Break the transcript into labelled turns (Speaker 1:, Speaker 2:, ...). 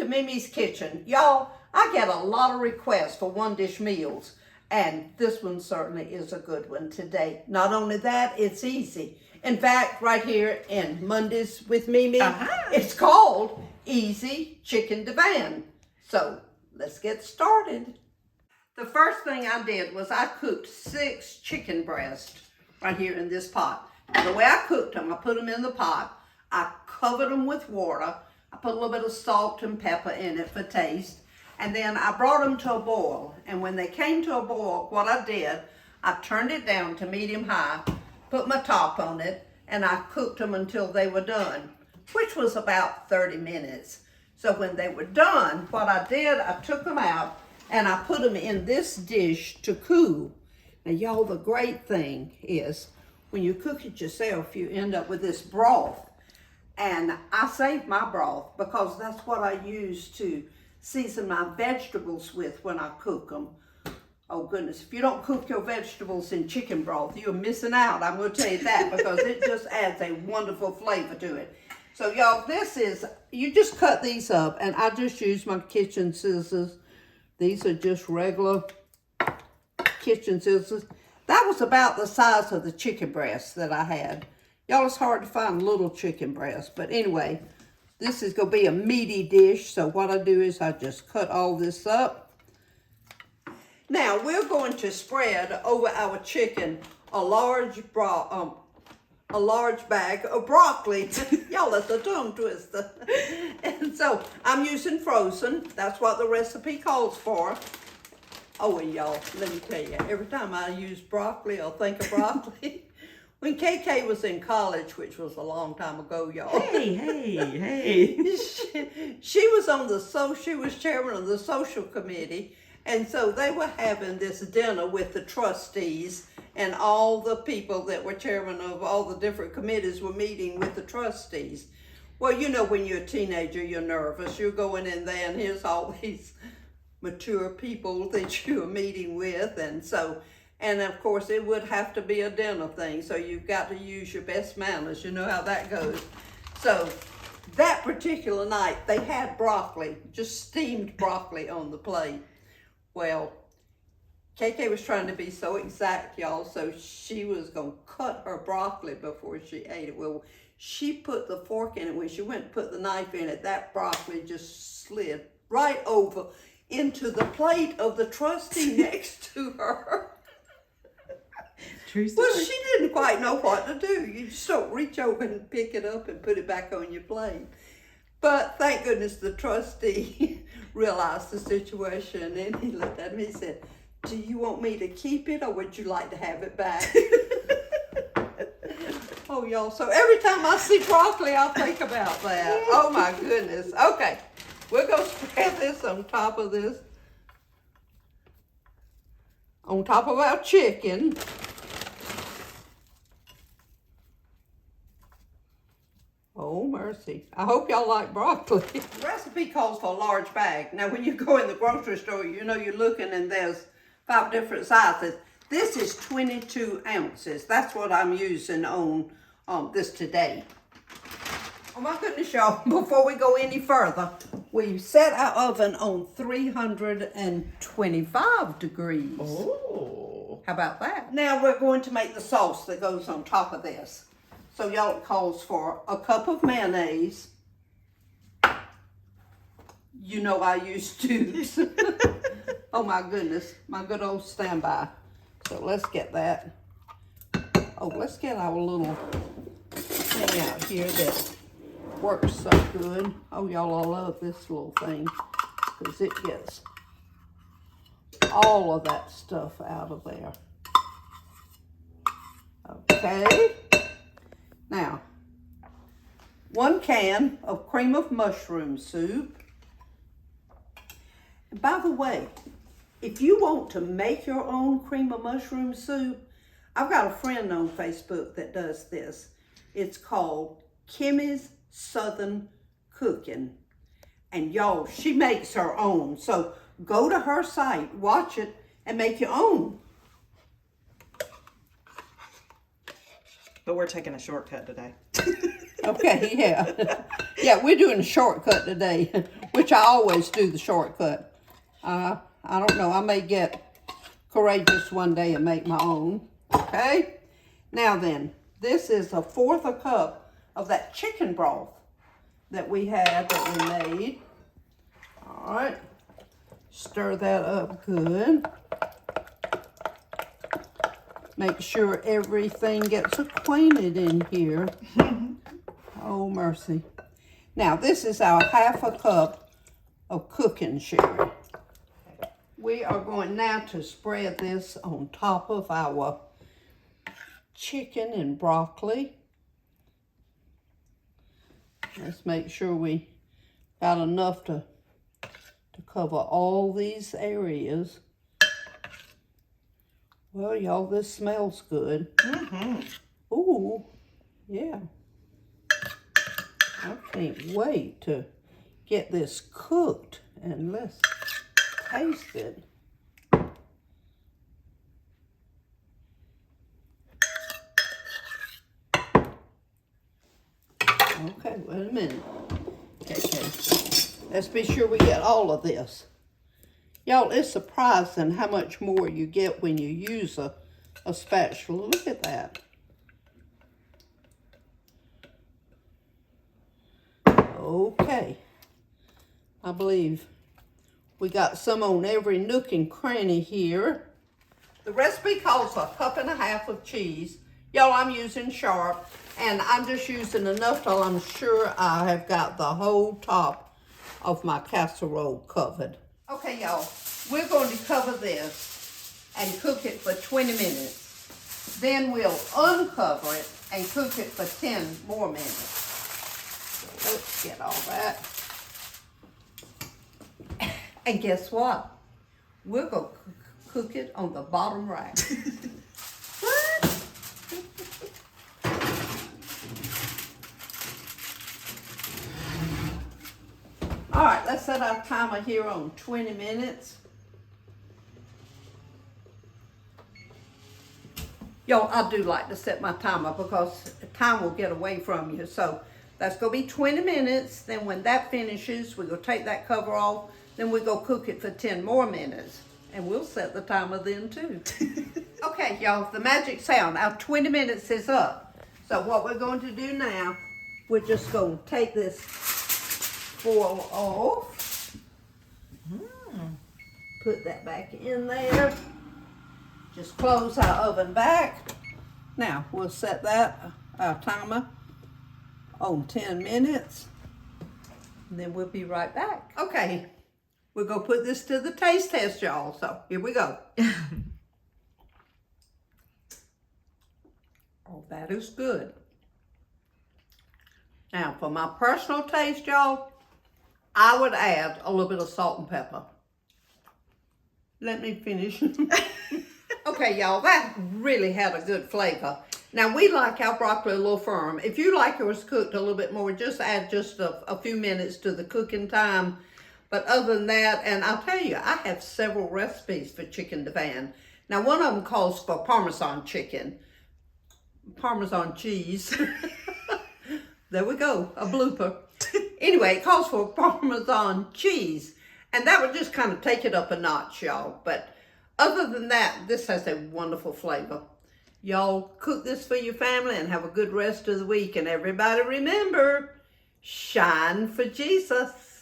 Speaker 1: to MeMe's Kitchen. Y'all, I get a lot of requests for one-dish meals, and this one certainly is a good one today. Not only that, it's easy. In fact, right here in Mondays with MeMe, it's called Easy Chicken Divan. So, let's get started. The first thing I did was I cooked 6 chicken breasts right here in this pot. Now, the way I cooked them, I put them in the pot. I covered them with water. I put a little bit of salt and pepper in it for taste. And then I brought them to a boil. And when they came to a boil, what I did, I turned it down to medium high, put my top on it, and I cooked them until they were done, which was about 30 minutes. So when they were done, what I did, I took them out and I put them in this dish to cool. Now, y'all, the great thing is when you cook it yourself, you end up with this broth. And I save my broth because that's what I use to season my vegetables with when I cook them. Oh goodness, if you don't cook your vegetables in chicken broth, you're missing out. I'm going to tell you that because it just adds a wonderful flavor to it. So y'all, this is, you just cut these up, and I just use my kitchen scissors. These are just regular kitchen scissors. That was about the size of the chicken breast that I had. Y'all, it's hard to find little chicken breasts. But anyway, this is going to be a meaty dish. So what I do is I just cut all this up. Now, we're going to spread over our chicken a large bag of broccoli. Y'all, that's a tongue twister. And so I'm using frozen. That's what the recipe calls for. Oh, and y'all, let me tell you, every time I use broccoli, I'll think of broccoli. When KK was in college, which was a long time ago, y'all.
Speaker 2: Hey.
Speaker 1: She was on she was chairman of the social committee. And so they were having this dinner with the trustees, and all the people that were chairman of all the different committees were meeting with the trustees. Well, you know, when you're a teenager, you're nervous. You're going in there, and here's all these mature people that you're meeting with. And of course, it would have to be a dinner thing, so you've got to use your best manners. You know how that goes. So that particular night, they had broccoli, just steamed broccoli on the plate. Well, KK was trying to be so exact, y'all, so she was going to cut her broccoli before she ate it. Well, she put the fork in it. When she went to put the knife in it, that broccoli just slid right over into the plate of the trustee next to her.
Speaker 2: True story.
Speaker 1: Well, she didn't quite know what to do. You just don't reach over and pick it up and put it back on your plate. But thank goodness the trustee realized the situation, and he looked at me and said, "Do you want me to keep it, or would you like to have it back?" Oh, y'all, so every time I see broccoli, I'll think about that. Oh, my goodness. Okay, we're going to spread this on top of this. On top of our chicken. Oh, mercy. I hope y'all like broccoli. The recipe calls for a large bag. Now, when you go in the grocery store, you know you're looking and there's 5 different sizes. This is 22 ounces. That's what I'm using on this today. Oh, my goodness, y'all. Before we go any further, we set our oven on 325 degrees.
Speaker 2: Oh.
Speaker 1: How about that? Now, we're going to make the sauce that goes on top of this. So y'all, it calls for a cup of mayonnaise. You know I use tubes. Oh my goodness, my good old standby. So let's get that. Oh, let's get our little thing out here that works so good. Oh, y'all, I love this little thing because it gets all of that stuff out of there. Okay. Now, 1 can of cream of mushroom soup. And by the way, if you want to make your own cream of mushroom soup, I've got a friend on Facebook that does this. It's called Kimmy's Southern Cooking. And y'all, she makes her own. So go to her site, watch it, and make your own.
Speaker 2: But we're taking a shortcut today.
Speaker 1: Okay, yeah. Yeah, we're doing a shortcut today. which I always do the shortcut. I don't know, I may get courageous one day and make my own. Okay, now then, this is 1/4 a cup of that chicken broth that we had that we made. All right, stir that up good. Make sure everything gets acquainted in here. Oh, mercy. Now, this is our 1/2 a cup of cooking sugar. We are going now to spread this on top of our chicken and broccoli. Let's make sure we got enough to cover all these areas. Well, y'all, this smells good. Ooh, yeah. I can't wait to get this cooked, and let's taste it. Okay, wait a minute. Okay. Let's be sure we get all of this. Y'all, it's surprising how much more you get when you use a spatula. Look at that. Okay. I believe we got some on every nook and cranny here. The recipe calls for 1.5 cups of cheese. Y'all, I'm using sharp, and I'm just using enough till I'm sure I have got the whole top of my casserole covered. Okay, y'all, we're going to cover this and cook it for 20 minutes. Then we'll uncover it and cook it for 10 more minutes. So let's get all that. And guess what? We're going to cook it on the bottom rack. What? All right, let's set our timer here on 20 minutes. Yo, I do like to set my timer because time will get away from you. So that's gonna be 20 minutes. Then when that finishes, we're gonna take that cover off. Then we go cook it for 10 more minutes. And we'll set the timer then too. Okay, y'all, the magic sound. Our 20 minutes is up. So what we're going to do now, we're just going to take this foil off. Put that back in there. Just close our oven back. Now, we'll set that, our timer, on 10 minutes. And then we'll be right back. Okay. We're going to put this to the taste test, y'all. So, here we go. Oh, that is good. Now, for my personal taste, y'all, I would add a little bit of salt and pepper. Let me finish. Okay, y'all, that really had a good flavor. Now, we like our broccoli a little firm. If you like yours cooked a little bit more, just add just a few minutes to the cooking time. But other than that, and I'll tell you, I have several recipes for Chicken Divan. Now, one of them calls for Parmesan chicken. Parmesan cheese. There we go, a blooper. Anyway, it calls for Parmesan cheese. And that would just kind of take it up a notch, y'all. But other than that, this has a wonderful flavor. Y'all cook this for your family and have a good rest of the week. And everybody remember, shine for Jesus.